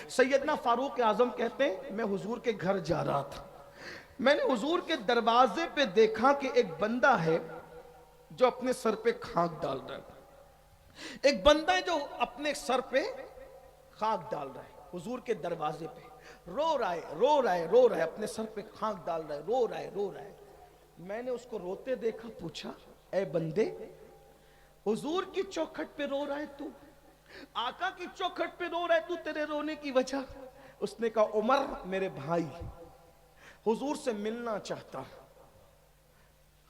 سیدنا فاروق اعظم کہتے ہیں میں حضور کے گھر جا رہا تھا، میں نے حضور کے دروازے پہ دیکھا کہ ایک بندہ ہے جو اپنے سر پہ خاک ڈال رہا ہے، ایک بندہ ہے جو اپنے سر پہ خاک ڈال رہا ہے، حضور کے دروازے پہ رو رہا ہے رو رہا ہے رو رہا ہے، اپنے سر پہ خاک ڈال رہا ہے، رو رہا ہے رو رہا ہے۔ میں نے اس کو روتے دیکھا، پوچھا اے بندے حضور کی چوکھٹ پہ رو رہا ہے تو، آقا کی چوکھٹ پہ رو رہا ہے تو، تیرے رونے کی وجہ؟ اس نے کہا عمر میرے بھائی حضور سے ملنا چاہتا ہوں،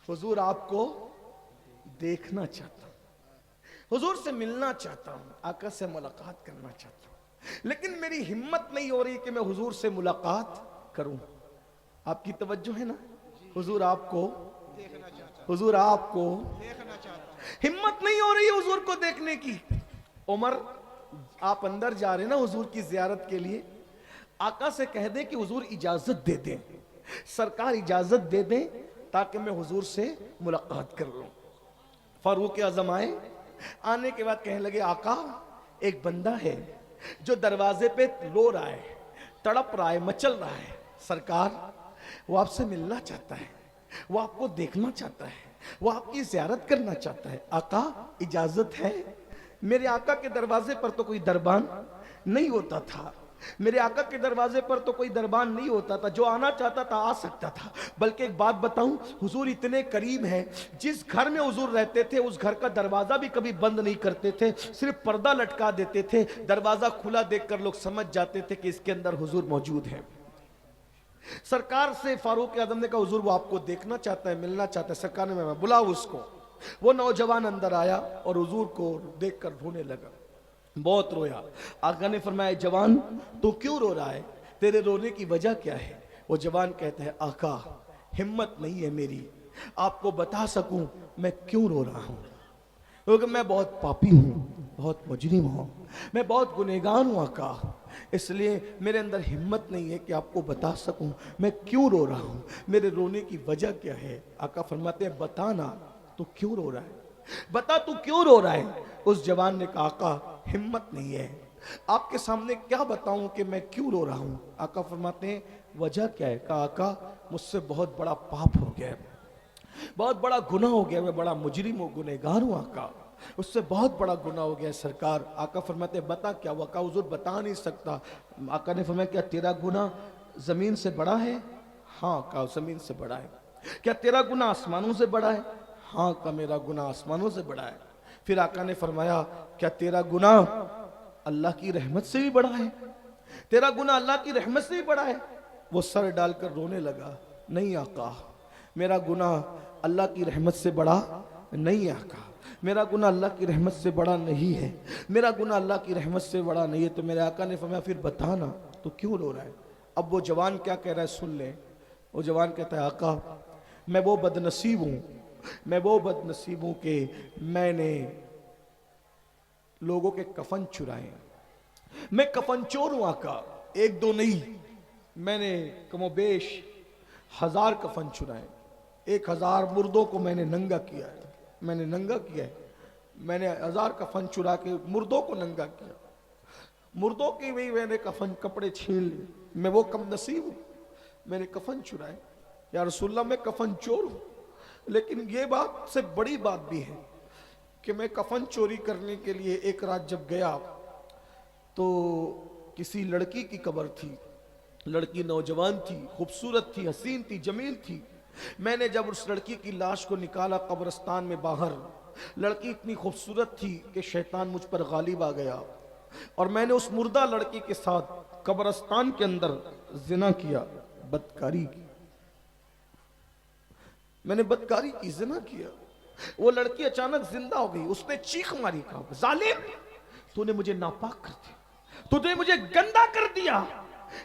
حضور آپ کو دیکھنا چاہتا ہوں، حضور سے ملنا چاہتا ہوں، آقا سے ملاقات کرنا چاہتا ہوں، لیکن میری ہمت نہیں ہو رہی کہ میں حضور سے ملاقات کروں۔ آپ کی توجہ ہے نا؟ حضور آپ کو حضور آپ کو ہمت نہیں ہو رہی حضور کو دیکھنے کی۔ عمر آپ اندر جا رہے ہیں نا حضور کی زیارت کے لیے، آقا سے کہہ دیں کہ حضور اجازت دے دیں، سرکار اجازت دے دیں تاکہ میں حضور سے ملاقات کر لوں۔ فاروق اعظم آئے، آنے کے بعد کہنے لگے آقا ایک بندہ ہے جو دروازے پہ رو رہا ہے، تڑپ رہا ہے، مچل رہا ہے، سرکار وہ آپ سے ملنا چاہتا ہے، وہ آپ کو دیکھنا چاہتا ہے، وہ آپ کی زیارت کرنا چاہتا ہے، آقا اجازت ہے؟ میرے آقا کے دروازے پر تو کوئی دربان نہیں ہوتا تھا، میرے آقا کے دروازے پر تو کوئی دربان نہیں ہوتا تھا، جو آنا چاہتا تھا آ سکتا تھا۔ بلکہ ایک بات بتاؤں، حضور اتنے قریب ہیں، جس گھر میں حضور رہتے تھے اس گھر کا دروازہ بھی کبھی بند نہیں کرتے تھے، صرف پردہ لٹکا دیتے تھے، دروازہ کھلا دیکھ کر لوگ سمجھ جاتے تھے کہ اس کے اندر حضور موجود ہیں۔ سرکار سے فاروق اعظم نے کہا حضور وہ آپ کو دیکھنا چاہتا ہے، ملنا چاہتا ہے۔ سرکار نے میں بلاؤ اس کو۔ وہ نوجوان اندر آیا اور حضور کو دیکھ کر رونے لگا، بہت رویا۔ آقا نے فرمایا جوان تو کیوں رو رہا ہے، تیرے رونے کی وجہ کیا ہے؟ وہ جوان کہتا ہے آقا ہمت نہیں ہے میری آپ کو بتا سکوں میں کیوں رو رہا ہوں، کیونکہ میں بہت پاپی ہوں، بہت مجرم ہوں، میں بہت گنہگار ہوں آقا، اس لیے میرے اندر ہمت نہیں ہے کہ آپ کو بتا سکوں میں کیوں رو رہا ہوں، میرے رونے کی وجہ کیا ہے؟ آقا فرماتے ہیں بتانا تو کیوں رو رہا ہے، بتا تو کیوں رو رہا ہے؟ اس جوان نے کہا آقا ہمت نہیں ہے، آپ کے سامنے کیا بتاؤں کہ میں کیوں رو رہا ہوں؟ آقا فرماتے ہیں وجہ کیا ہے؟ کہا آقا مجھ سے بہت بڑا پاپ ہو گیا ہے، بہت بڑا گناہ ہو گیا، میں بڑا مجرم ہوں، گنہگار ہوں آقا، اس سے بہت بڑا گناہ ہو گیا ہے سرکار۔ آقا فرماتے ہیں بتا کیا ہوا؟ کہا حضور بتا نہیں سکتا۔ آقا نے فرمایا کیا تیرا گناہ زمین سے بڑا ہے؟ ہاں کہا زمین سے بڑا ہے۔ کیا تیرا گناہ آسمانوں سے بڑا ہے؟ ہاں کہا میرا گناہ آسمانوں سے بڑا ہے۔ پھر آقا نے فرمایا کیا تیرا گناہ اللہ کی رحمت سے بھی بڑا ہے؟ تیرا گناہ اللہ کی رحمت سے بھی بڑا ہے؟ وہ سر ڈال کر رونے لگا، نہیں آقا میرا گناہ اللہ کی رحمت سے بڑا نہیں آقا، میرا گناہ اللہ کی رحمت سے بڑا نہیں ہے، میرا گناہ اللہ کی رحمت سے بڑا نہیں ہے۔ تو میرے آقا نے فرمایا پھر بتانا تو کیوں رو رہا ہے؟ اب وہ جوان کیا کہہ رہا ہے سن لیں۔ وہ جوان کہتا ہے آقا میں وہ بدنصیب ہوں، میں وہ بدنصیب ہوں کہ میں نے لوگوں کے کفن چرائے، میں کفن چور ہوں آقا، ایک دو نہیں، میں نے کم و بیش 1000 کفن چرائے، 1000 مردوں کو میں نے ننگا کیا ہے، میں نے ننگا کیا ہے، میں نے 1000 کفن چرا کے مردوں کو ننگا کیا، مردوں کی بھی میں نے کفن کپڑے چھین لیے، میں وہ کم نصیب ہوں، میں نے کفن چرائے۔ یا رسول اللہ میں کفن چور ہوں، لیکن یہ بات سے بڑی بات بھی ہے کہ میں کفن چوری کرنے کے لیے ایک رات جب گیا تو کسی لڑکی کی قبر تھی، لڑکی نوجوان تھی، خوبصورت تھی، حسین تھی، جمیل تھی۔ میں نے جب اس لڑکی کی لاش کو نکالا قبرستان میں باہر، لڑکی اتنی خوبصورت تھی کہ شیطان مجھ پر غالب آ گیا اور میں نے اس مردہ لڑکی کے ساتھ قبرستان کے اندر زنا کیا، بدکاری کی، میں نے بدکاری کی، زنا کیا۔ وہ لڑکی اچانک زندہ ہو گئی، اس نے چیخ ماری، کہا ظالم تو نے مجھے ناپاک کر دیا، تو نے مجھے گندا کر دیا،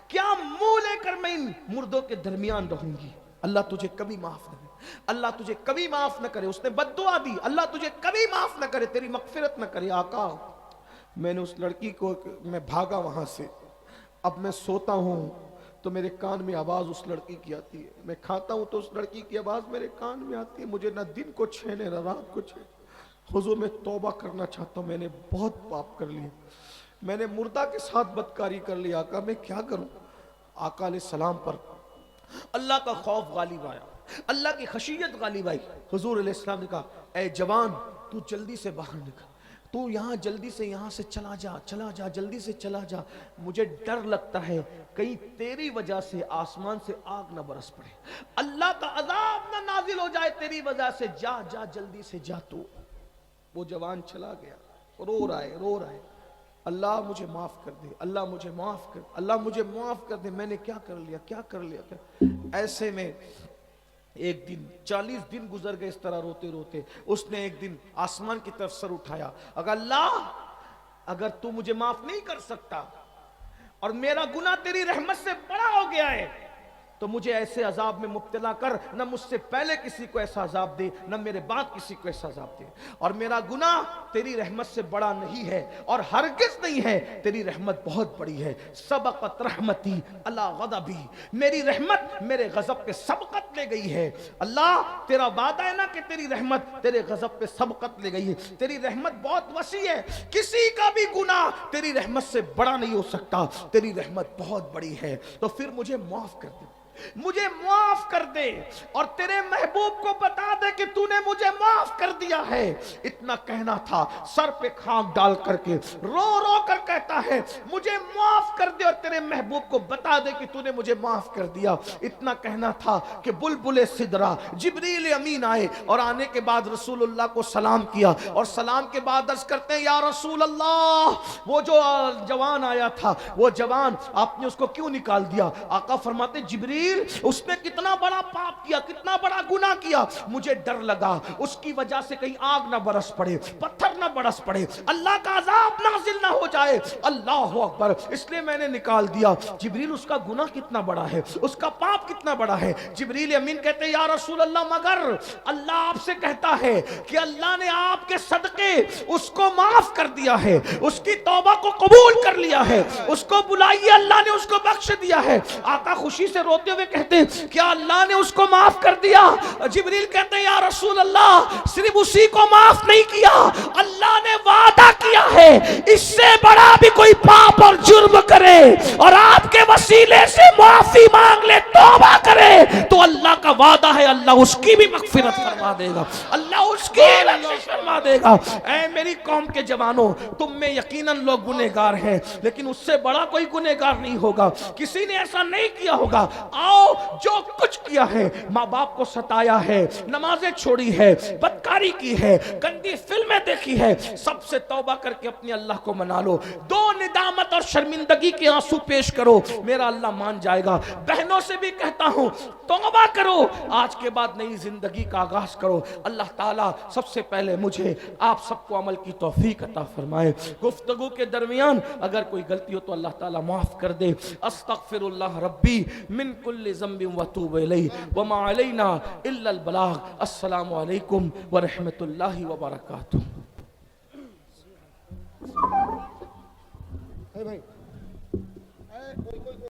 کیا منہ لے کر میں ان مردوں کے درمیان رہوں گی؟ اللہ تجھے کبھی معاف نہ کرے، اللہ تجھے کبھی معاف نہ کرے۔ اس نے بد دعا دی، اللہ تجھے کبھی معاف نہ کرے، تیری مغفرت نہ کرے۔ آقا میں نے اس لڑکی کو، میں بھاگا وہاں سے، اب میں سوتا ہوں تو میرے کان میں آواز اس لڑکی کی آتی ہے، میں کھاتا ہوں تو اس لڑکی کی آواز میرے کان میں آتی ہے، مجھے نہ دن کو چین ہے نہ رات کو چین۔ حضور میں توبہ کرنا چاہتا ہوں، میں نے بہت پاپ کر لیے، میں نے مردہ کے ساتھ بدکاری کر لی آقا، میں کیا کروں؟ آقا علیہ السلام پر اللہ کا خوف غالب آیا، اللہ کی خشیت غالب آئی۔ حضور علیہ السلام نے کہا اے جوان تو جلدی سے باہر نکل، تو یہاں جلدی سے یہاں سے چلا جا جلدی سے چلا جا، مجھے ڈر لگتا ہے کہیں تیری وجہ سے آسمان سے آگ نہ برس پڑے، اللہ کا عذاب نہ نازل ہو جائے تیری وجہ سے، جا جلدی سے جا۔ تو وہ جوان چلا گیا، رو رہا ہے اللہ مجھے معاف کر دے، اللہ مجھے معاف کر، اللہ مجھے معاف کر دے، میں نے کیا کر لیا۔ ایسے میں ایک دن 40 دن گزر گئے اس طرح روتے روتے۔ اس نے ایک دن آسمان کی طرف سر اٹھایا، اگر اللہ اگر تو مجھے معاف نہیں کر سکتا اور میرا گناہ تیری رحمت سے بڑا ہو گیا ہے تو مجھے ایسے عذاب میں مبتلا کر، نہ مجھ سے پہلے کسی کو ایسا عذاب دے، نہ میرے بعد کسی کو ایسا عذاب دے، اور میرا گناہ تیری رحمت سے بڑا نہیں ہے اور ہرگز نہیں ہے، تیری رحمت بہت بڑی ہے۔ سبقت رحمتی علی غضبی، میری رحمت میرے غضب پہ سبقت لے گئی ہے۔ اللہ تیرا وعدہ ہے نا کہ تیری رحمت تیرے غضب پہ سبقت لے گئی ہے، تیری رحمت بہت وسیع ہے، کسی کا بھی گناہ تیری رحمت سے بڑا نہیں ہو سکتا، تیری رحمت بہت بڑی ہے، تو پھر مجھے معاف کر دے، مجھے معاف کر دے، اور تیرے محبوب کو بتا دے کہ تو نے مجھے معاف کر دیا ہے۔ اتنا کہنا تھا، سر پہ خاک ڈال کر کے رو رو کر کہتا ہے مجھے معاف کر دے، اور تیرے محبوب کو بتا دے کہ تو نے مجھے معاف کر دیا۔ اتنا کہنا تھا کہ بلبل سدرا جبریل امین آئے، اور آنے کے بعد رسول اللہ کو سلام کیا، اور سلام کے بعد عرض کرتے ہیں یا رسول اللہ وہ جو جوان آیا تھا، وہ جوان آپ نے اس کو کیوں نکال دیا؟ آقا فرماتے جبریل اس نے کتنا بڑا پاپ کیا، کتنا بڑا گناہ کیا، مجھے ڈر لگا اس کی وجہ سے کہیں آگ نہ برس پڑے، پتھر نہ برس پڑے، اللہ کا عذاب نازل نہ ہو جائے، اللہ اکبر، اس لیے میں نے نکال دیا۔ جبریل اس کا گناہ کتنا بڑا ہے، اس کا پاپ کتنا بڑا ہے؟ جبریل امین کہتے ہیں یا رسول اللہ مگر اللہ آپ سے کہتا ہے کہ اللہ نے آپ کے صدقے اس کو معاف کر دیا ہے، اس کی توبہ کو قبول کر لیا ہے، اس کو بلائیے اللہ نے اس کو بخش دیا ہے۔ آقا خوشی سے روتے ہوئے کہتے ہیں کیا اللہ نے اس کو معاف کر دیا؟ جبریل کہتے ہیں یا رسول اللہ صرف اسی کو معاف نہیں کیا، اللہ نے وعدہ کیا ہے اس سے بڑا بھی کوئی پاپ اور جرم کرے اور آپ کے وسیلے سے معافی مانگ لے، توبہ کرے، تو اللہ کا وعدہ ہے اللہ اس کی بھی مغفرت فرما دے گا، اللہ اس کی بخشش فرما دے گا۔ اے میری قوم کے جوانوں، تم میں یقیناً لوگ گنہگار ہیں، لیکن اس سے بڑا کوئی گنہگار نہیں ہوگا، کسی نے ایسا نہیں کیا ہوگا۔ آؤ جو کچھ کیا ہے، ماں باپ کو ستایا ہے، نمازیں چھوڑی ہے، بدکاری کی ہے، گندی فلمیں دیکھی ہے، سب سے توبہ کر کے اپنے اللہ کو منا لو، دو ندامت اور شرمندگی کے آنسو پیش کرو، میرا اللہ مان جائے گا۔ بہنوں سے بھی کہتا ہوں توبہ کرو، آج کے بعد نئی زندگی کا آغاز کرو۔ اللہ تعالیٰ سب سے پہلے مجھے آپ سب کو عمل کی توفیق عطا فرمائے۔ گفتگو کے درمیان اگر کوئی غلطی ہو تو اللہ تعالیٰ معاف کر دے۔ استغفر اللہ ربی من کل ذنب واتوب الیہ وما علینا الا البلاغ۔ السلام علیکم ورحمۃ اللہ وبرکاتہ۔